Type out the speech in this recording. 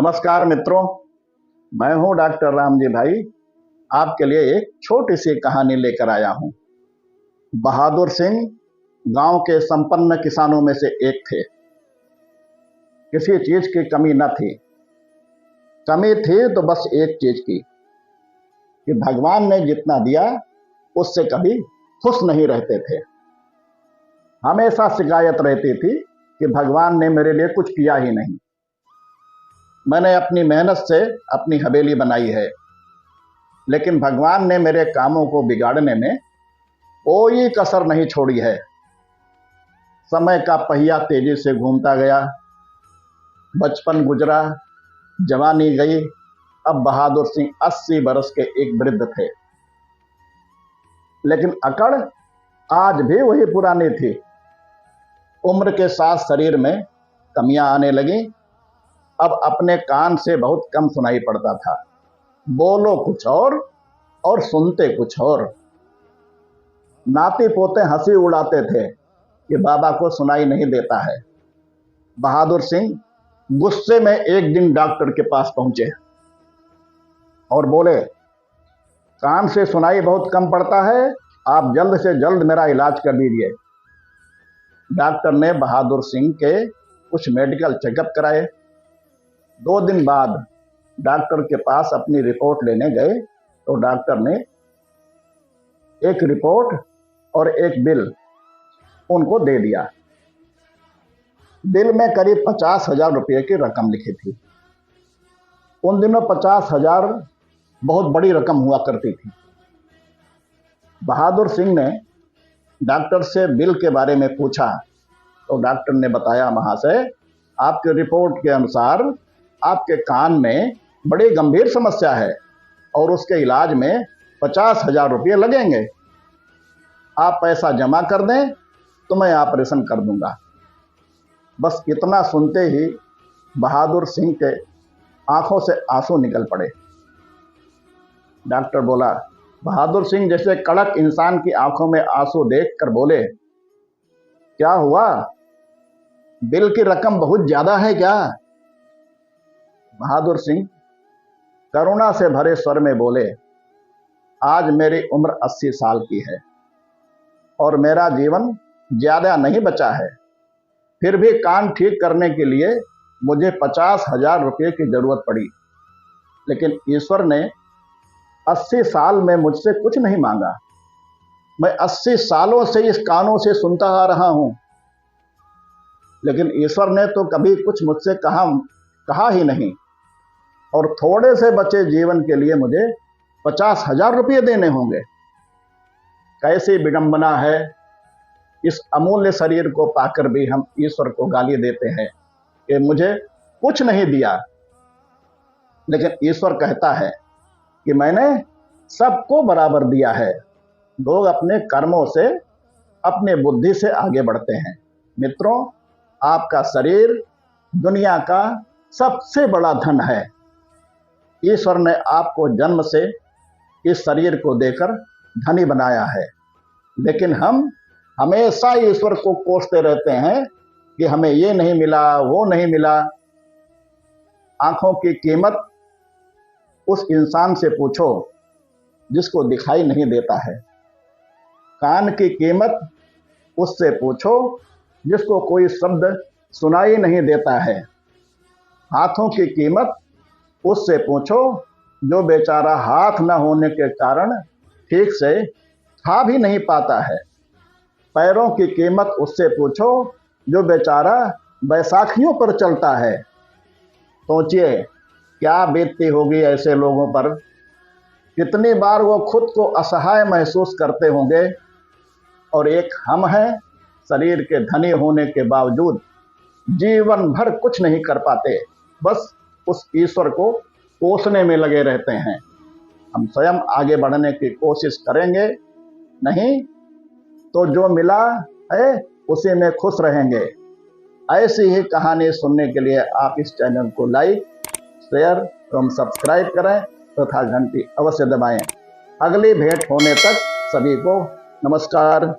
नमस्कार मित्रों, मैं हूं डॉक्टर रामजी भाई। आपके लिए एक छोटी सी कहानी लेकर आया हूं। बहादुर सिंह गांव के संपन्न किसानों में से एक थे। किसी चीज की कमी न थी। कमी थी तो बस एक चीज की कि भगवान ने जितना दिया उससे कभी खुश नहीं रहते थे। हमेशा शिकायत रहती थी कि भगवान ने मेरे लिए कुछ किया ही नहीं। मैंने अपनी मेहनत से अपनी हवेली बनाई है, लेकिन भगवान ने मेरे कामों को बिगाड़ने में कोई कसर नहीं छोड़ी है। समय का पहिया तेजी से घूमता गया। बचपन गुजरा, जवानी गई। अब बहादुर सिंह 80 बरस के एक वृद्ध थे, लेकिन अकड़ आज भी वही पुरानी थी। उम्र के साथ शरीर में कमियां आने लगी। अब अपने कान से बहुत कम सुनाई पड़ता था। बोलो कुछ और सुनते कुछ और। नाती पोते हंसी उड़ाते थे कि बाबा को सुनाई नहीं देता है। बहादुर सिंह गुस्से में एक दिन डॉक्टर के पास पहुंचे और बोले, कान से सुनाई बहुत कम पड़ता है, आप जल्द से जल्द मेरा इलाज कर दीजिए। डॉक्टर ने बहादुर सिंह के कुछ मेडिकल चेकअप कराए। 2 दिन बाद डॉक्टर के पास अपनी रिपोर्ट लेने गए तो डॉक्टर ने एक रिपोर्ट और एक बिल उनको दे दिया। बिल में करीब 50,000 रुपये की रकम लिखी थी। उन दिनों 50,000 बहुत बड़ी रकम हुआ करती थी। बहादुर सिंह ने डॉक्टर से बिल के बारे में पूछा तो डॉक्टर ने बताया, महाशय, आपके रिपोर्ट के अनुसार आपके कान में बड़ी गंभीर समस्या है और उसके इलाज में 50,000 रुपये लगेंगे। आप पैसा जमा कर दें तो मैं ऑपरेशन कर दूंगा। बस इतना सुनते ही बहादुर सिंह के आंखों से आंसू निकल पड़े। डॉक्टर बोला, बहादुर सिंह जैसे कड़क इंसान की आंखों में आंसू देखकर बोले, क्या हुआ? बिल की रकम बहुत ज्यादा है क्या? बहादुर सिंह करुणा से भरे स्वर में बोले, आज मेरी उम्र 80 साल की है और मेरा जीवन ज्यादा नहीं बचा है। फिर भी कान ठीक करने के लिए मुझे 50,000 रुपये की जरूरत पड़ी, लेकिन ईश्वर ने 80 साल में मुझसे कुछ नहीं मांगा। मैं 80 सालों से इस कानों से सुनता आ रहा हूं, लेकिन ईश्वर ने तो कभी कुछ मुझसे कहा ही नहीं। और थोड़े से बचे जीवन के लिए मुझे 50,000 रुपये देने होंगे। कैसी विडंबना है। इस अमूल्य शरीर को पाकर भी हम ईश्वर को गाली देते हैं कि मुझे कुछ नहीं दिया, लेकिन ईश्वर कहता है कि मैंने सबको बराबर दिया है। लोग अपने कर्मों से, अपने बुद्धि से आगे बढ़ते हैं। मित्रों, आपका शरीर दुनिया का सबसे बड़ा धन है। ईश्वर ने आपको जन्म से इस शरीर को देकर धनी बनाया है, लेकिन हम हमेशा ईश्वर को कोसते रहते हैं कि हमें ये नहीं मिला, वो नहीं मिला। आंखों की कीमत उस इंसान से पूछो जिसको दिखाई नहीं देता है। कान की कीमत उससे पूछो जिसको कोई शब्द सुनाई नहीं देता है। हाथों की कीमत उससे पूछो जो बेचारा हाथ न होने के कारण ठीक से खा भी नहीं पाता है। पैरों की कीमत उससे पूछो जो बेचारा बैसाखियों पर चलता है। सोचिए क्या बीतती होगी ऐसे लोगों पर। कितनी बार वो खुद को असहाय महसूस करते होंगे, और एक हम हैं, शरीर के धनी होने के बावजूद जीवन भर कुछ नहीं कर पाते, बस उस ईश्वर को कोसने में लगे रहते हैं। हम स्वयं आगे बढ़ने की कोशिश करेंगे, नहीं तो जो मिला है उसी में खुश रहेंगे। ऐसी ही कहानी सुनने के लिए आप इस चैनल को लाइक, शेयर एवं सब्सक्राइब करें तथा घंटी अवश्य दबाएं। अगली भेंट होने तक सभी को नमस्कार।